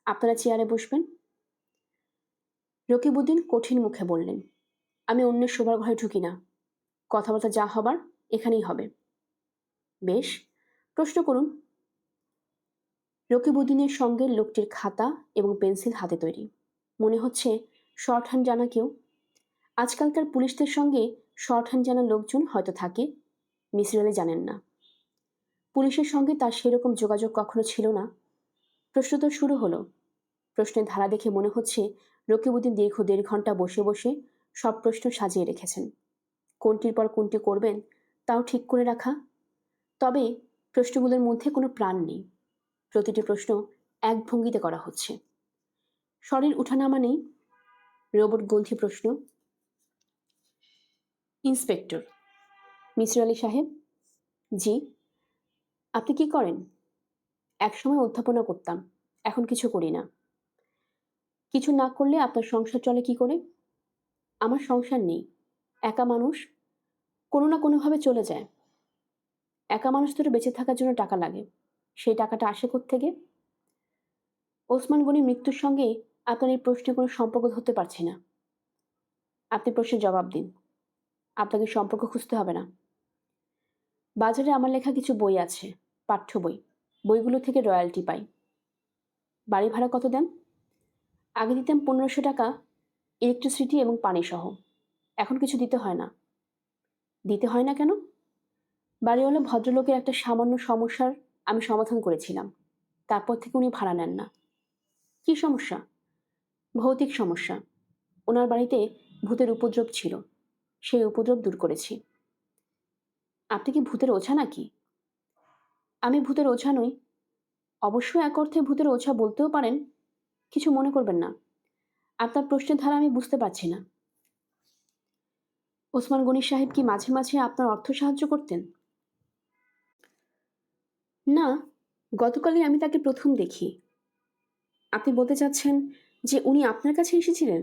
আপনারা চেয়ারে বসবেন। রকিবউদ্দিন কঠিন মুখে বললেন, আমি অন্যের শোবার ঘরে ঢুকি না। কথাবার্তা যা হবার এখানেই হবে। বেশ, প্রশ্ন করুন। রকিবউদ্দিনের সঙ্গে লোকটির খাতা এবং পেন্সিল হাতে তৈরি। মনে হচ্ছে শর্ট হ্যান্ড জানা কেউ। আজকালকার পুলিশদের সঙ্গে শর্ট হ্যান্ড জানা লোকজন হয়তো থাকে, মিসির আলি জানেন না। পুলিশের সঙ্গে তার সেরকম যোগাযোগ কখনো ছিল না। প্রশ্নোত্তর শুরু হলো। প্রশ্নের ধারা দেখে মনে হচ্ছে রকিবউদ্দিন দীর্ঘ 1.5 ঘন্টা বসে বসে সব প্রশ্ন সাজিয়ে রেখেছেন। কোনটির পর কোনটি করবেন তাও ঠিক করে রাখা। তবে প্রশ্নগুলোর মধ্যে কোনো প্রাণ নেই। প্রতিটি প্রশ্ন এক ভঙ্গিতে করা হচ্ছে। স্বরের উঠানামা নেই। রোবট গ্রন্থি প্রশ্ন। ইন্সপেক্টর। মিসির আলি সাহেব। জি। আপনি কি করেন? একসময় অধ্যাপনা করতাম, এখন কিছু করি না। কিছু না করলে আপনার সংসার চলে কি করে? আমার সংসার নেই, একা মানুষ, কোনো না কোনোভাবে চলে যায়। একা মানুষদের বেঁচে থাকার জন্য টাকা লাগে, সেই টাকাটা আসে কোত্থেকে? ওসমান গনির মৃত্যুর সঙ্গে আপনার এই প্রশ্নে কোনো সম্পর্ক ধরতে পারছি না। আপনি প্রশ্নের জবাব দিন। আপনাকে সম্পর্ক খুঁজতে হবে না। বাজারে আমার লেখা কিছু বই আছে, পাঠ্য বই। বইগুলো থেকে রয়্যালটি পাই। বাড়ি ভাড়া কত দেন? আগে দিতাম 1500 টাকা, ইলেকট্রিসিটি এবং পানি সহ। এখন কিছু দিতে হয় না। দিতে হয় না কেন? বাড়িওয়ালা ভদ্রলোকের একটা সামান্য সমস্যার আমি সমাধান করেছিলাম, তারপর থেকে উনি ভাড়া নেন না। কি সমস্যা? ভৌতিক সমস্যা। ওনার বাড়িতে ভূতের উপদ্রব ছিল, সেই উপদ্রব দূর করেছি। আপনি কি ভূতের ওঝা নাকি? আমি ভূতের ওঝা নই। অবশ্য এক অর্থে ভূতের ওঝা বলতেও পারেন। কিছু মনে করবেন না, আপনার প্রশ্নের ধারা আমি বুঝতে পারছি না। ওসমান গনি সাহেব কি মাঝে মাঝে আপনার অর্থ সাহায্য করতেন? না, গতকালই আমি তাকে প্রথম দেখি। আপনি বলতে চাচ্ছেন যে উনি আপনার কাছে এসেছিলেন?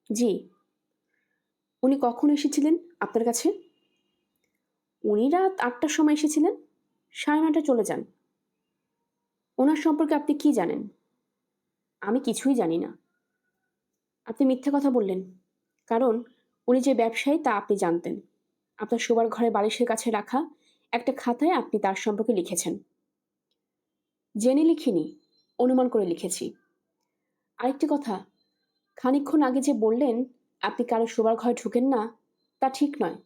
জি। উনি কখন এসেছিলেন আপনার কাছে? উনি রাত 8টার সময় এসেছিলেন, 9:30টায় চলে যান। ওনার সম্পর্কে আপনি কি জানেন? আমি কিছুই জানি না। আপনি মিথ্যে কথা বললেন, কারণ উনি যে ব্যবসায়ী তা আপনি জানতেন। আপনার শোবার ঘরে বালিশের কাছে রাখা একটা খাতায় আপনি তার সম্পর্কে লিখেছেন। জেনে লিখিনি, অনুমান করে লিখেছি। আরেকটি কথা, খানিকক্ষণ আগে যে বললেন আপনি কারো শোবার ঘরে ঢুকেন না, তা ঠিক নয়।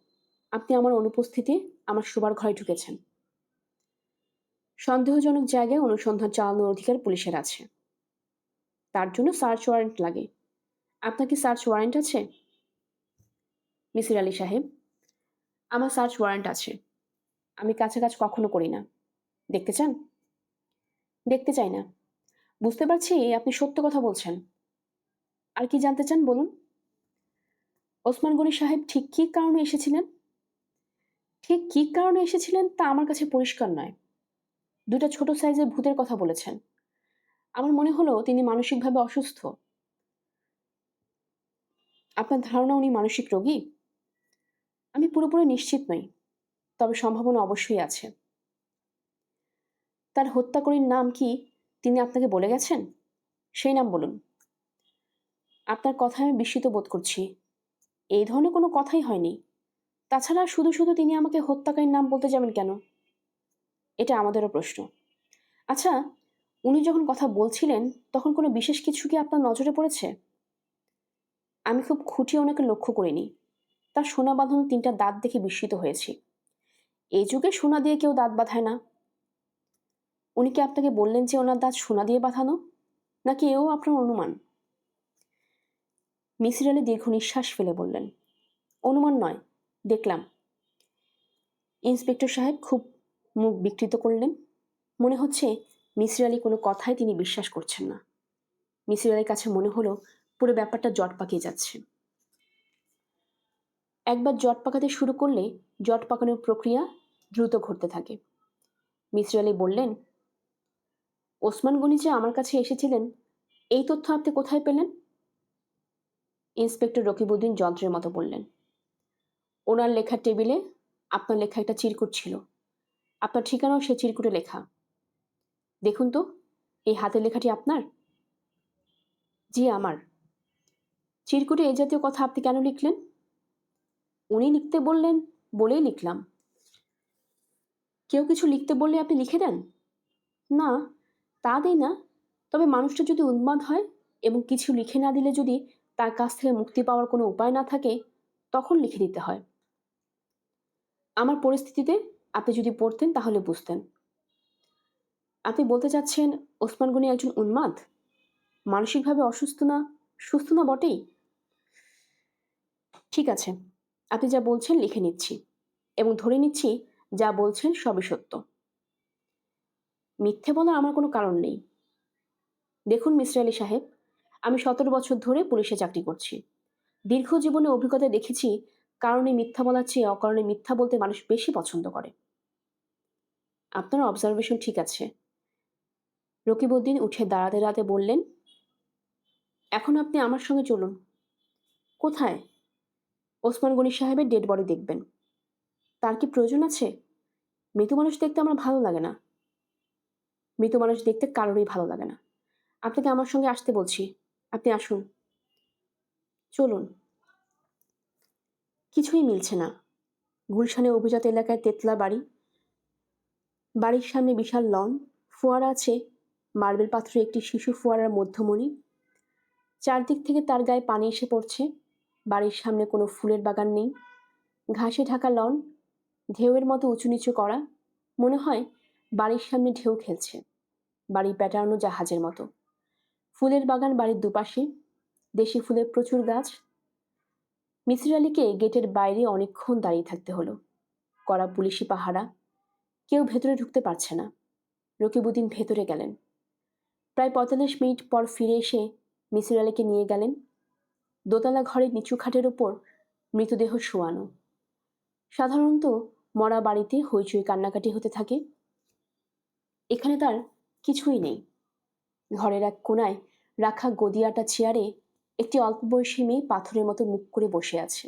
আপনি আমার অনুপস্থিতি আমার শোবার ঘরে ঢুকেছেন। সন্দেহজনক জায়গায় অনুসন্ধান চালানোর অধিকার পুলিশের আছে। তার জন্য সার্চ ওয়ারেন্ট লাগে। আপনার কি সার্চ ওয়ারেন্ট আছে? মিসির আলি সাহেব, আমার সার্চ ওয়ারেন্ট আছে। আমি কাছাকাছি কখনো করি না। দেখতে চান? দেখতে চাই না। বুঝতে পারছি আপনি সত্য কথা বলছেন। আর কি জানতে চান বলুন। ওসমান গনি সাহেব ঠিক কী কারণে এসেছিলেন? ঠিক কী কারণে এসেছিলেন তা আমার কাছে পরিষ্কার নয়। 2টা ছোট সাইজের ভূতের কথা বলেছেন। আমার মনে হলো তিনি মানসিকভাবে অসুস্থ। আপনার ধারণা উনি মানসিক রোগী? আমি পুরোপুরি নিশ্চিত নই, তবে সম্ভাবনা অবশ্যই আছে। তার হত্যাকারীর নাম কি তিনি আপনাকে বলে গেছেন? সেই নাম বলুন। আপনার কথায় আমি বিস্মিত বোধ করছি। এই ধরনের কোনো কথাই হয়নি। তাছাড়া শুধু শুধু তিনি আমাকে হত্যাকারীর নাম বলতে যাবেন কেন? এটা আমাদেরও প্রশ্ন। আচ্ছা, উনি যখন কথা বলছিলেন তখন কোনো বিশেষ কিছু কি আপনার নজরে পড়েছে? আমি খুব খুঁটিয়ে ওনাকে লক্ষ্য করিনি। তার সোনা বাঁধানো ৩টা দাঁত দেখে বিস্মিত হয়েছি। এই যুগে সোনা দিয়ে কেউ দাঁত বাঁধায় না। উনি কি আপনাকে বললেন যে ওনার দাঁত সোনা দিয়ে বাঁধানো, নাকি এও আপনার অনুমান? মিসির আলি দীর্ঘ নিঃশ্বাস ফেলে বললেন, অনুমান নয়, দেখলাম। ইন্সপেক্টর সাহেব খুব মুখ বিকৃত করলেন। মনে হচ্ছে মিসির আলি কোনো কথাই তিনি বিশ্বাস করছেন না। মিসির আলির কাছে মনে হলো পুরো ব্যাপারটা জট পাকিয়ে যাচ্ছে। একবার জট পাকাতে শুরু করলে জট পাকানোর প্রক্রিয়া দ্রুত ঘটতে থাকে। মিসির আলি বললেন, ওসমান গনি যে আমার কাছে এসেছিলেন, এই তথ্য আপনি কোথায় পেলেন? ইন্সপেক্টর রকিবউদ্দিন যন্ত্রের মতো বললেন, ওনার লেখার টেবিলে আপনার লেখা একটা চিরকুট ছিল। আপনার ঠিকানাও সে চিরকুটে লেখা। দেখুন তো, এই হাতের লেখাটি আপনার? জি, আমার। চিরকুটে এই জাতীয় কথা আপনি কেন লিখলেন? উনি লিখতে বললেন বলেই লিখলাম। কেউ কিছু লিখতে বললে আপনি লিখে দেন? না, তা দেই না। তবে মানুষটা যদি উন্মাদ হয় এবং কিছু লিখে না দিলে যদি তার কাছ থেকে মুক্তি পাওয়ার কোনো উপায় না থাকে, তখন লিখে দিতে হয়। আমার পরিস্থিতিতে আপনি যদি পড়তেন তাহলে বুঝতেন। আপনি বলতে চাচ্ছেন ওসমান গনি একজন উন্মাদ? মানসিকভাবে অসুস্থ না, সুস্থ না বটেই। ঠিক আছে, আপনি যা বলছেন লিখে নিচ্ছি এবং ধরে নিচ্ছি যা বলছেন সবই সত্য। মিথ্যে বলার আমার কোনো কারণ নেই। দেখুন মিস্টার আলী সাহেব, আমি ১৭ বছর ধরে পুলিশে চাকরি করছি। দীর্ঘ জীবনে অভিজ্ঞতায় দেখেছি, কারণে মিথ্যা বলার চেয়ে অকারণে মিথ্যা বলতে মানুষ বেশি পছন্দ করে। আপনার অবজারভেশন ঠিক আছে। রকিবউদ্দিন উঠে দাঁড়াতে দাঁড়াতে বললেন, এখন আপনি আমার সঙ্গে চলুন। কোথায়? ওসমান গনি সাহেবের ডেড বডি দেখবেন। তার কি প্রয়োজন আছে? মৃত মানুষ দেখতে আমার ভালো লাগে না। মৃত মানুষ দেখতে কারোরই ভালো লাগে না। আপনাকে আমার সঙ্গে আসতে বলছি। আপনি আসুন। চলুন। কিছুই মিলছে না। গুলশানে অভিজাত এলাকায় তেতলা বাড়ি, বাড়ির সামনে বিশাল লন, ফোয়ারা আছে, মার্বেল পাথরে একটি শিশু ফোয়ারার মধ্যমণি। চারদিক থেকে তার গায়ে পানি এসে পড়ছে। বাড়ির সামনে কোনো ফুলের বাগান নেই। ঘাসে ঢাকা লন, ঢেউয়ের মতো উঁচু নিচু করা। মনে হয় বাড়ির সামনে ঢেউ খেলছে। বাড়ি প্যাটার্নো জাহাজের মতো। ফুলের বাগান বাড়ির দুপাশে, দেশি ফুলের প্রচুর গাছ। মিসির আলীকে গেটের বাইরে অনেকক্ষণ দাঁড়িয়ে থাকতে হলো। কড়া পুলিশি পাহারা। কেউ ভেতরে ঢুকতে পারছে না। রকিবউদ্দিন ভেতরে গেলেন। প্রায় ৪৫ মিনিট পর ফিরে এসে মিসির আলীকে নিয়ে গেলেন। দোতলা ঘরের নিচু খাটের ওপর মৃতদেহ শোয়ানো। সাধারণত মরা বাড়িতে হইচই কান্নাকাটি হতে থাকে। এখানে তার কিছুই নেই। ঘরের এক কোনায় রাখা গদিয়াটা চেয়ারে একটি অল্প বয়সী মেয়ে পাথরের মতো মুখ করে বসে আছে।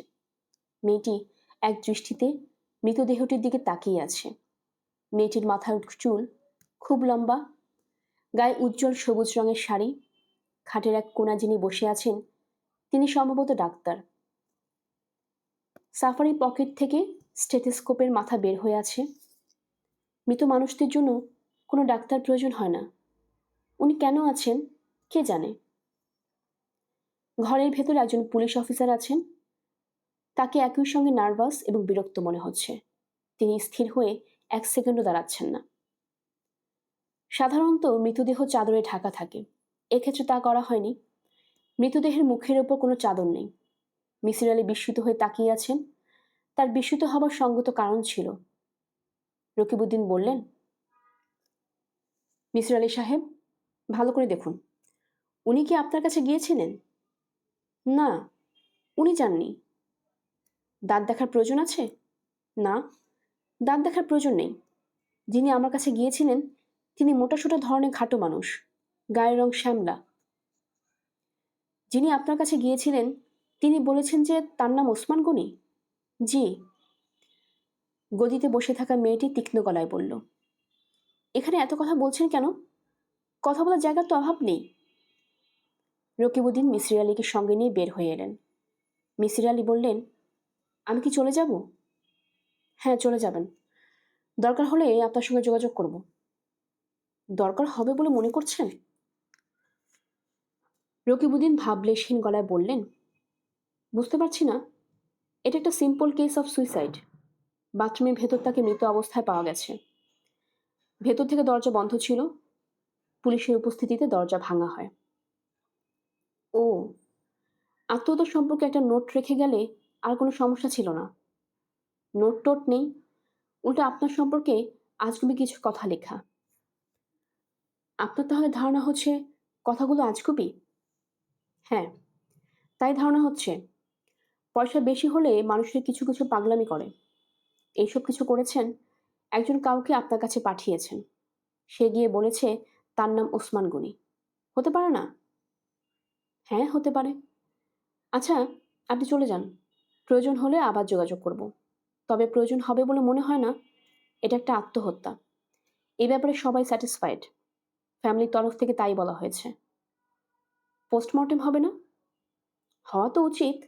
মেয়েটি এক দৃষ্টিতে মৃতদেহটির দিকে তাকিয়ে আছে। মেয়েটির মাথার চুল খুব লম্বা, গায়ে উজ্জ্বল সবুজ রঙের শাড়ি। খাটের এক কোণা যিনি বসে আছেন তিনি সম্ভবত ডাক্তার। সাফারি পকেট থেকে স্টেথোস্কোপের মাথা বের হয়ে আছে। মৃত মানুষদের জন্য কোনো ডাক্তার প্রয়োজন হয় না। উনি কেন আছেন কে জানে। ঘরের ভেতর একজন পুলিশ অফিসার আছেন। তাকে একই সঙ্গে নার্ভাস এবং বিরক্ত মনে হচ্ছে। তিনি স্থির হয়ে ১ সেকেন্ডও দাঁড়াচ্ছেন না। সাধারণত মৃতদেহ চাদরে ঢাকা থাকে। এক্ষেত্রে তা করা হয়নি। মৃতদেহের মুখের ওপর কোনো চাদর নেই। মিসির আলী বিস্মিত হয়ে তাকিয়ে আছেন। তার বিস্মিত হবার সঙ্গত কারণ ছিল। রকিবউদ্দিন বললেন, মিসির আলী সাহেব, ভালো করে দেখুন। উনি কি আপনার কাছে গিয়েছিলেন? না, উনি যাননি। দাঁত দেখার প্রয়োজন আছে? না, দাঁত দেখার প্রয়োজন নেই। যিনি আমার কাছে গিয়েছিলেন তিনি মোটাসোটা ধরনের খাটো মানুষ, গায়ের রং শ্যামলা। যিনি আপনার কাছে গিয়েছিলেন তিনি বলেছেন যে তার নাম ওসমান গনি? জি। গদিতে বসে থাকা মেয়েটি তীক্ষ্ণ গলায় বলল, এখানে এত কথা বলছেন কেন? কথা বলার জায়গার তো অভাব নেই। রকিবউদ্দিন মিসির আলীকে সঙ্গে নিয়ে বের হয়ে এলেন। মিসির আলী বললেন, আমি কি চলে যাব? হ্যাঁ, চলে যাবেন। দরকার হলে আপনার সঙ্গে যোগাযোগ করব। দরকার হবে বলে মনে করছেন? রকিবউদ্দিন ভাবলেশহীন গলায় বললেন, বুঝতে পারছি না। এটা একটা সিম্পল কেস অফ সুইসাইড। বাথরুমের ভেতর তাকে মৃত অবস্থায় পাওয়া গেছে। ভেতর থেকে দরজা বন্ধ ছিল। পুলিশের উপস্থিতিতে দরজা ভাঙা হয়। ও, আত্মহত্যা সম্পর্কে একটা নোট রেখে গেলে আর কোনো সমস্যা ছিল না। নোট টোট নেই, উল্টো আপনার সম্পর্কে আজগুবি কিছু কথা লেখা। আপনার তাহলে ধারণা হচ্ছে কথাগুলো আজগুবি? হ্যাঁ, তাই ধারণা হচ্ছে। পয়সা বেশি হলে মানুষের কিছু কিছু পাগলামি করে। এইসব কিছু করেছেন, একজন কাউকে আপনার কাছে পাঠিয়েছেন। সে গিয়ে বলেছে তার নাম ওসমান গনি। হতে পারে না? হ্যাঁ, হতে পারে। আচ্ছা, আপনি চলে যান। প্রয়োজন হলে আবার যোগাযোগ করব। তবে প্রয়োজন হবে বলে মনে হয় না। এটা একটা আত্মহত্যা। এই ব্যাপারে সবাই স্যাটিসফাইড। ফ্যামিলির তরফ থেকে তাই বলা হয়েছে। পোস্টমর্টেম হবে না? হওয়া তো উচিত।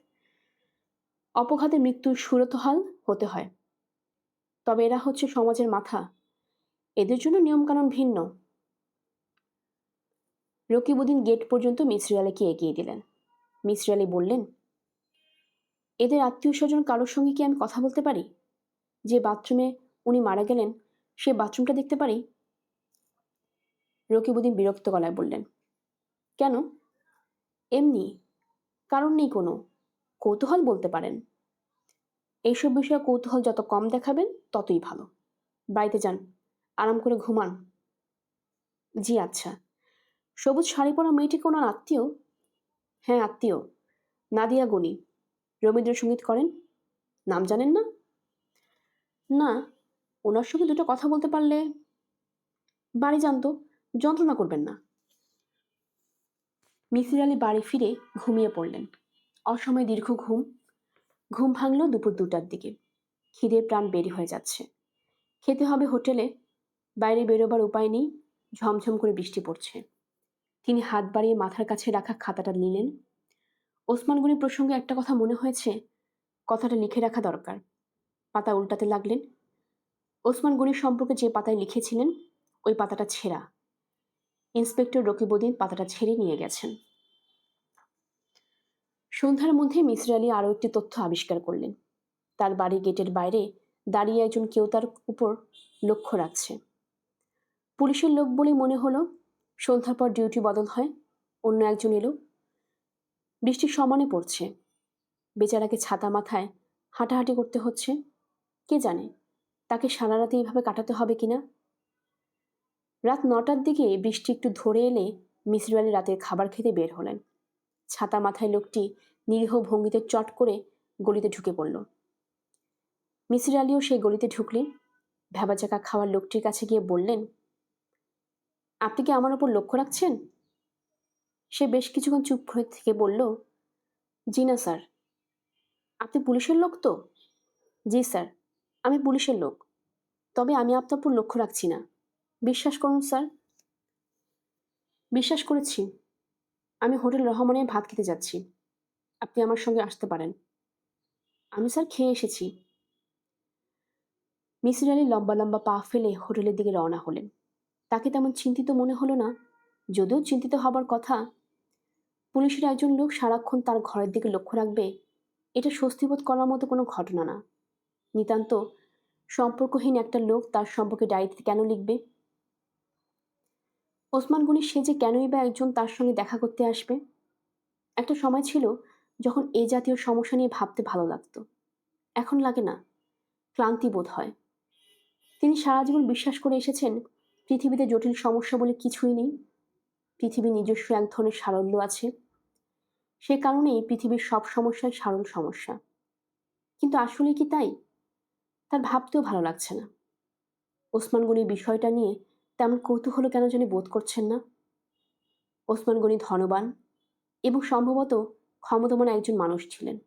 অপঘাতে মৃত্যুর সুরতহাল হতে হয়। তবে এরা হচ্ছে সমাজের মাথা। এদের জন্য নিয়মকানুন ভিন্ন। রকিবউদ্দিন গেট পর্যন্ত মিসির আলীকে এগিয়ে দিলেন। মিসির আলী বললেন, এদের আত্মীয় স্বজন কারোর সঙ্গে কি আমি কথা বলতে পারি? যে বাথরুমে উনি মারা গেলেন সে বাথরুমটা দেখতে পারি? রকিবউদ্দিন বিরক্ত গলায় বললেন, কেন? এমনি, কারণ নেই কোনো। কৌতূহল বলতে পারেন। এইসব বিষয়ে কৌতূহল যত কম দেখাবেন ততই ভালো। বাড়িতে যান, আরাম করে ঘুমান। জি আচ্ছা। সবুজ শাড়ি পরা মেয়েটি কি ওনার আত্মীয়? হ্যাঁ, আত্মীয়। নাদিয়া গনি। রবীন্দ্রসঙ্গীত করেন। নাম জানেন না? না, ওনার সঙ্গে দুটো কথা বলতে পারলে। বাড়ি যান তো, যন্ত্রণা করবেন না। মিসির আলী বাড়ি ফিরে ঘুমিয়ে পড়লেন। অসময়ে দীর্ঘ ঘুম। ঘুম ভাঙল দুপুর 2টার দিকে। খিদে প্রাণ বেরি হয়ে যাচ্ছে। খেতে হবে হোটেলে। বাইরে বেরোবার উপায় নেই। ঝমঝম করে বৃষ্টি পড়ছে। তিনি হাত বাড়িয়ে মাথার কাছে রাখা খাতাটা নিলেন। ওসমান গনি প্রসঙ্গে একটা কথা মনে হয়েছে, কথাটা লিখে রাখা দরকার। পাতা উল্টাতে লাগলেন। ওসমান গনি সম্পর্কে যে পাতায় লিখেছিলেন ওই পাতাটা ছেঁড়া। ইন্সপেক্টর রকিবউদ্দিন পাতাটা ছেড়ে নিয়ে গেছেন। সন্ধ্যার মধ্যে মিসির আলী আরও একটি তথ্য আবিষ্কার করলেন। তার বাড়ি গেটের বাইরে দাঁড়িয়ে একজন কেউ তার উপর লক্ষ্য রাখছে। পুলিশের লোক বলেই মনে হলো। সন্ধ্যার পর ডিউটি বদল হয়, অন্য একজন এলো। বৃষ্টি সমানে পড়ছে। বেচারাকে ছাতা মাথায় হাঁটাহাঁটি করতে হচ্ছে। কে জানে তাকে সারা রাতে এইভাবে কাটাতে হবে কিনা। রাত 9টার দিকে বৃষ্টি একটু ধরে এলে মিসির আলী রাতের খাবার খেতে বের হলেন। ছাতা মাথায় লোকটি নিরীহ ভঙ্গিতে চট করে গলিতে ঢুকে পড়ল। মিসির আলীও সেই গলিতে ঢুকলেন। ভ্যাবাচাকা খাওয়ার লোকটির কাছে গিয়ে বললেন, আপনি কি আমার ওপর লক্ষ্য রাখছেন? সে বেশ কিছুক্ষণ চুপ করে থেকে বলল, জি না স্যার। আপনি পুলিশের লোক তো? জি স্যার, আমি পুলিশের লোক। তবে আমি আপনার উপর লক্ষ্য রাখছি না। বিশ্বাস করুন স্যার। বিশ্বাস করেছি। আমি হোটেল রহমানে ভাত খেতে যাচ্ছি। আপনি আমার সঙ্গে আসতে পারেন। আমি স্যার খেয়ে এসেছি। মিসির আলী লম্বা লম্বা পা ফেলে হোটেলের দিকে রওনা হলেন। তাকে তেমন চিন্তিত মনে হলো না, যদিও চিন্তিত হবার কথা। পুলিশের একজন লোক সারাক্ষণ তার ঘরের দিকে লক্ষ্য রাখবে, এটা স্বস্তিবোধ করার মতো কোনো ঘটনা না। নিতান্ত সম্পর্কহীন একটা লোক তার সম্পর্কে ডায়েরিতে কেন লিখবে? ওসমান গনি সে যে কেনই বা একজন তার সঙ্গে দেখা করতে আসবে? একটা সময় ছিল যখন এই জাতীয় সমস্যা নিয়ে ভাবতে ভালো লাগতো। এখন লাগে না, ক্লান্তি বোধ হয়। তিনি সারা জীবন বিশ্বাস করে এসেছেন পৃথিবীতে জটিল সমস্যা বলে কিছুই নেই। পৃথিবীর নিজস্ব এক ধরনের সারল্য আছে। সে কারণেই পৃথিবীর সব সমস্যাই সারল সমস্যা। কিন্তু আসলে কি তাই? তার ভাবতেও ভালো লাগছে না। ওসমান গনি বিষয়টা নিয়ে তেমন কৌতূহল কেন জানি বোধ করছেন না। ওসমান গনি ধনবান এবং সম্ভবত ক্ষমতাবান একজন মানুষ ছিলেন।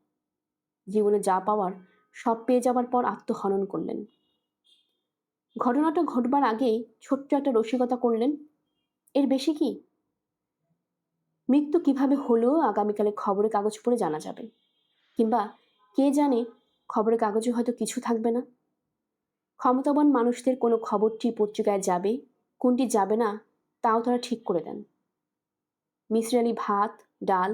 জীবনে যা পাওয়ার সব পেয়ে যাবার পর আত্মহনন করলেন। ঘটনাটা ঘটবার আগেই ছোট্ট একটা রসিকতা করলেন। এর বেশি কি? মৃত্যু কিভাবে হলো আগামীকালে খবরের কাগজ পড়ে জানা যাবে। কিংবা কে জানে, খবরের কাগজে হয়তো কিছু থাকবে না। ক্ষমতাবান মানুষদের কোনো খবরটি পত্রিকায় যাবে, কোনটি যাবে না তাও তারা ঠিক করে দেন। মিসির আলি ভাত, ডাল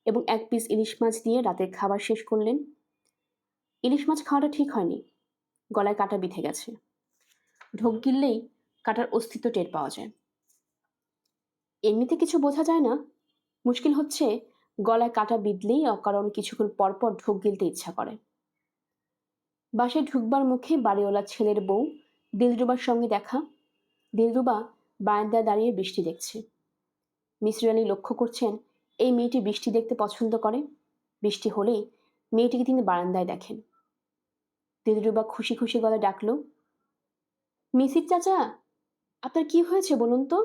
এবং 1 পিস ইলিশ মাছ দিয়ে রাতের খাবার শেষ করলেন। ইলিশ মাছ খাওয়াটা ঠিক হয়নি, গলায় কাঁটা বিঁধে গেছে। ঢোক গিললেই কাঁটার অস্তিত্ব টের পাওয়া যায়। এমনিতে কিছু বোঝা যায় না, মুশকিল হচ্ছে গলায় কাঁটা বিঁধলেই অকারণ কিছুক্ষণ পরপর ঢোক গিলতে ইচ্ছা করে। বাসায় ঢুকবার মুখে বাড়িওয়ালা ছেলের বউ দিলরুবার সঙ্গে দেখা। দিলরুবা বারান্দায় দাঁড়িয়ে বৃষ্টি দেখছে। মিসির আলি লক্ষ্য করছেন এই মেয়েটি বৃষ্টি দেখতে পছন্দ করে। বৃষ্টি হলেই মেয়েটিকে তিনি বারান্দায় দেখেন। দিলরুবা খুশি খুশি গলায় ডাকল, মিসির চাচা, আপনার কি হয়েছে বলুন তো?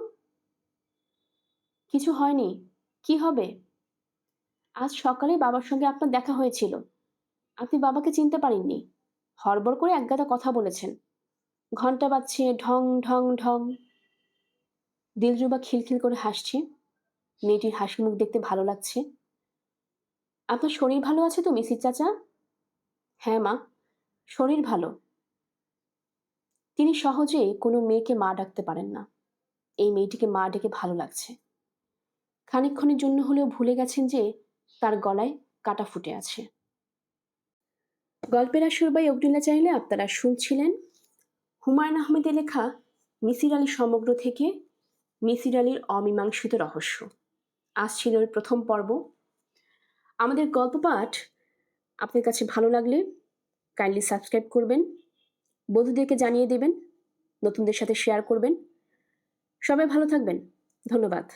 কিছু হয়নি, কি হবে? আজ সকালে বাবার সঙ্গে আপনার দেখা হয়েছিল, আপনি বাবাকে চিনতে পারেননি। হড়বড় করে একগাদা কথা বলেছেন। ঘন্টা বাজছে ঢং ঢং ঢং। দিলরুবা খিলখিল করে হাসছে। মেয়েটির হাসি মুখ দেখতে ভালো লাগছে। আপনার শরীর ভালো আছে তো মিসির চাচা? হ্যাঁ মা, শরীর ভালো। তিনি সহজে কোনো মেয়েকে মা ডাকতে পারেন না। এই মেয়েটিকে মা ডেকে ভালো লাগছে। খানিকক্ষণের জন্য হলেও ভুলে গেছেন যে তার গলায় কাঁটা ফুটে আছে। গল্পের আসর বাই অগ্নিলা চাইলে আপনারা শুনছিলেন হুমায়ুন আহমেদের লেখা মিসির আলি সমগ্র থেকে মিসির আলির অমীমাংসিত রহস্য। আজ ছিল এর প্রথম পর্ব। আমাদের গল্প পাঠ আপনার কাছে ভালো লাগলে কাইন্ডলি সাবস্ক্রাইব করবেন, বন্ধুদেরকে জানিয়ে দেবেন, নতুনদের সাথে শেয়ার করবেন। সবাই ভালো থাকবেন। ধন্যবাদ।